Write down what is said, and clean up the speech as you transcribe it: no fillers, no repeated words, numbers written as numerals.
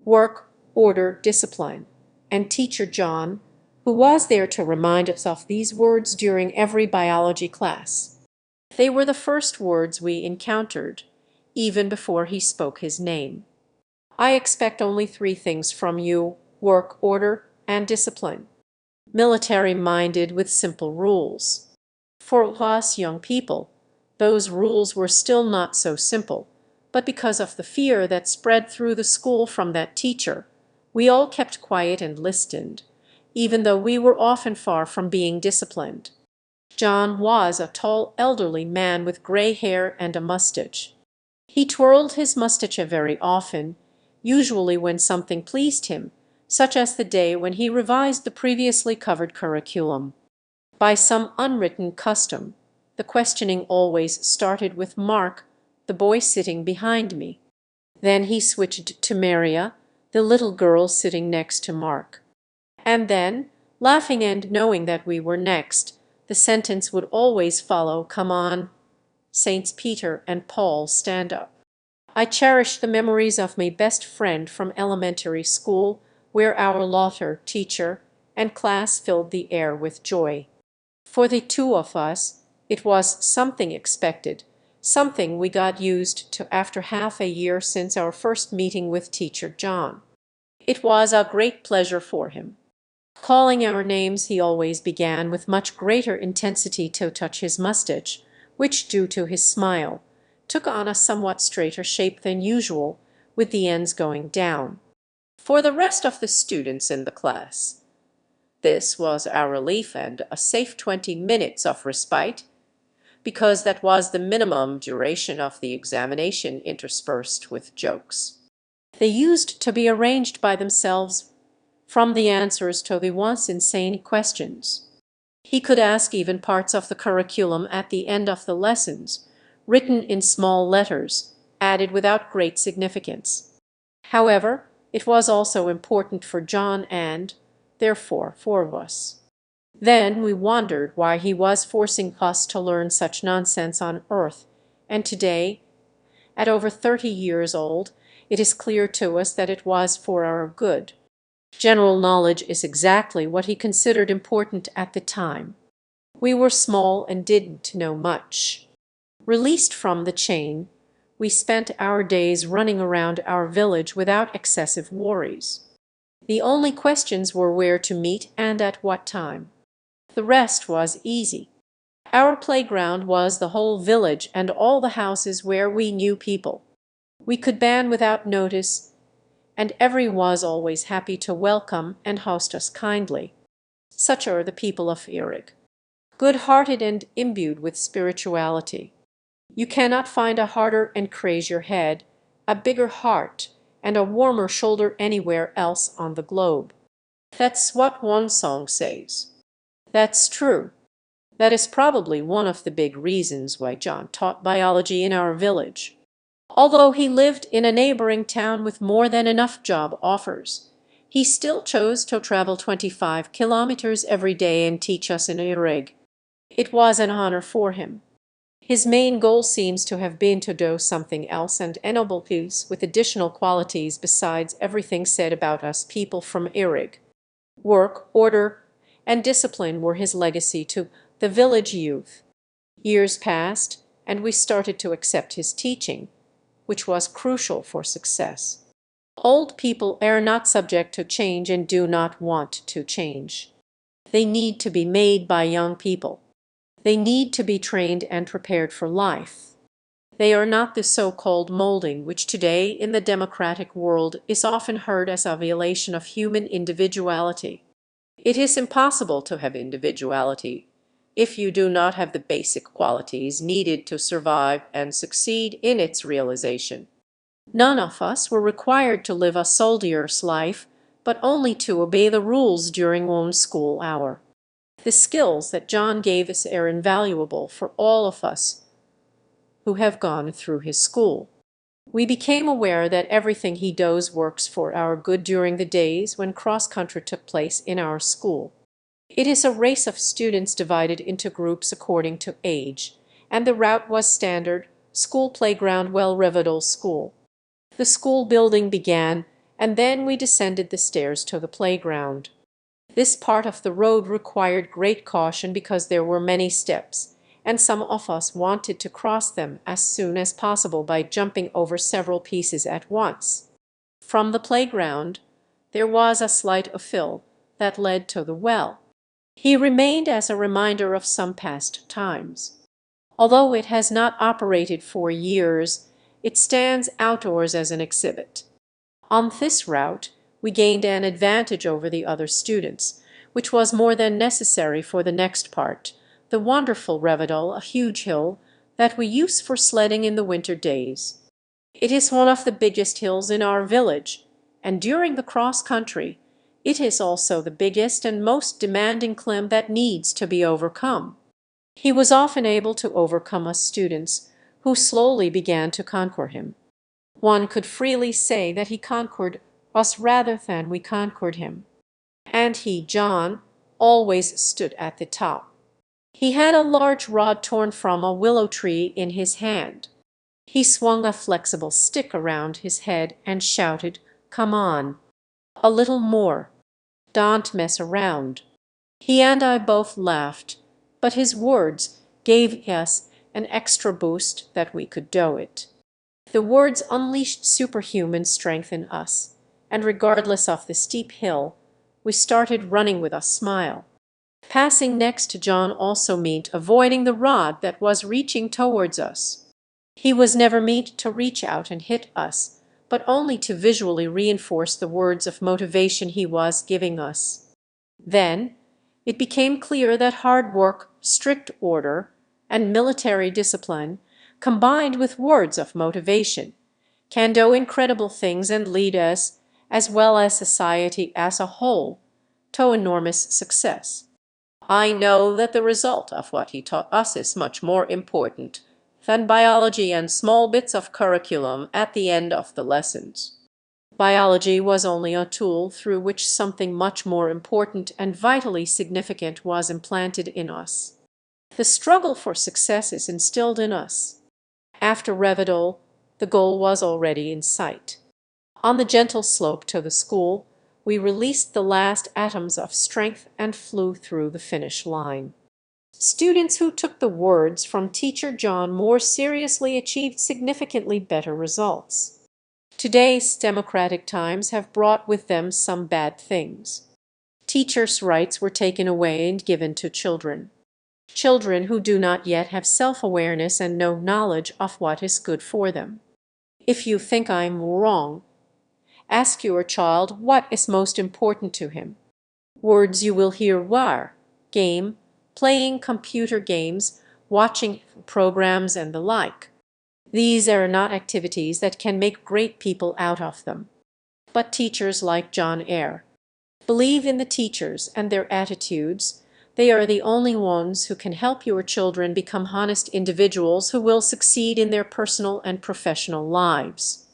work, order, discipline, and teacher John, who was there to remind us of these words during every biology class. They were the first words we encountered, even before he spoke his name. I expect only three things from you: work, order, and discipline. Military-minded with simple rules. For us young people, those rules were still not so simple, but because of the fear that spread through the school from that teacher, we all kept quiet and listened, even though we were often far from being disciplined. John was a tall, elderly man with gray hair and a mustache. He twirled his mustache very often, usually when something pleased him, such as the day when he revised the previously covered curriculum. By some unwritten custom, the questioning always started with Mark, the boy sitting behind me. Then he switched to Maria, the little girl sitting next to Mark. And then, laughing and knowing that we were next, the sentence would always follow, "Come on, Saints Peter and Paul, stand up." I cherish the memories of my best friend from elementary school, where our laughter, teacher, and class filled the air with joy. For the two of us, it was something expected, something we got used to after half a year since our first meeting with teacher John. It was a great pleasure for him. Calling our names, he always began with much greater intensity to touch his mustache, which, due to his smile, took on a somewhat straighter shape than usual, with the ends going down. For the rest of the students in the class, this was our relief and a safe 20 minutes of respite, because that was the minimum duration of the examination, interspersed with jokes. They used to be arranged by themselves, from the answers to the once insane questions. He could ask even parts of the curriculum at the end of the lessons, written in small letters, added without great significance. However, it was also important for John and, therefore, for us. Then we wondered why he was forcing us to learn such nonsense on earth, and today, at over 30 years old, it is clear to us that it was for our good. General knowledge is exactly what he considered important at the time. We were small and didn't know much. Released from the chain, we spent our days running around our village without excessive worries. The only questions were where to meet and at what time. The rest was easy. Our playground was the whole village and all the houses where we knew people. We could ban without notice, and every was always happy to welcome and host us kindly. Such are the people of Erig, good-hearted and imbued with spirituality. You cannot find a harder and crazier head, a bigger heart, and a warmer shoulder anywhere else on the globe. That's what one song says. That's true. That is probably one of the big reasons why John taught biology in our village. Although he lived in a neighboring town with more than enough job offers, he still chose to travel 25 kilometers every day and teach us in Erig. It was an honor for him. His main goal seems to have been to do something else and ennoble us with additional qualities besides everything said about us people from Erig. Work, order, and discipline were his legacy to the village youth. Years passed, and we started to accept his teaching, which was crucial for success. Old people are not subject to change and do not want to change. They need to be made by young people. They need to be trained and prepared for life. They are not the so-called molding which today in the democratic world is often heard as a violation of human individuality. It is impossible to have individuality if you do not have the basic qualities needed to survive and succeed in its realization. None of us were required to live a soldier's life, but only to obey the rules during one school hour. The skills that John gave us are invaluable for all of us who have gone through his school. We became aware that everything he does works for our good during the days when cross-country took place in our school. It is a race of students divided into groups according to age, and the route was standard, school playground Well Revedal School. The school building began and then we descended the stairs to the playground. This part of the road required great caution because there were many steps, and some of us wanted to cross them as soon as possible by jumping over several pieces at once. From the playground there was a slight uphill that led to the well. He remained as a reminder of some past times. Although it has not operated for years, it stands outdoors as an exhibit. On this route we gained an advantage over the other students, which was more than necessary for the next part, the wonderful Revedal, a huge hill that we use for sledding in the winter days. It is one of the biggest hills in our village, and during the cross-country it is also the biggest and most demanding climb that needs to be overcome. He was often able to overcome us students, who slowly began to conquer him. One could freely say that he conquered us rather than we conquered him. And he, John, always stood at the top. He had a large rod torn from a willow tree in his hand. He swung a flexible stick around his head and shouted, "Come on! A little more! Don't mess around!" He and I both laughed, but his words gave us an extra boost that we could do it. The words unleashed superhuman strength in us, and regardless of the steep hill, we started running with a smile. Passing next to John also meant avoiding the rod that was reaching towards us. He was never meant to reach out and hit us, but only to visually reinforce the words of motivation he was giving us. Then it became clear that hard work, strict order, and military discipline, combined with words of motivation, can do incredible things and lead us, as well as society as a whole, to enormous success. I know that the result of what he taught us is much more important than biology and small bits of curriculum at the end of the lessons. Biology was only a tool through which something much more important and vitally significant was implanted in us. The struggle for success is instilled in us. After Revedal, the goal was already in sight. On the gentle slope to the school, we released the last atoms of strength and flew through the finish line. Students who took the words from Teacher John more seriously achieved significantly better results. Today's democratic times have brought with them some bad things. Teachers' rights were taken away and given to children. Children who do not yet have self-awareness and no knowledge of what is good for them. If you think I'm wrong, ask your child what is most important to him. Words you will hear were game, playing computer games, watching programs, and the like. These are not activities that can make great people out of them. But teachers like John Eyre. Believe in the teachers and their attitudes. They are the only ones who can help your children become honest individuals who will succeed in their personal and professional lives.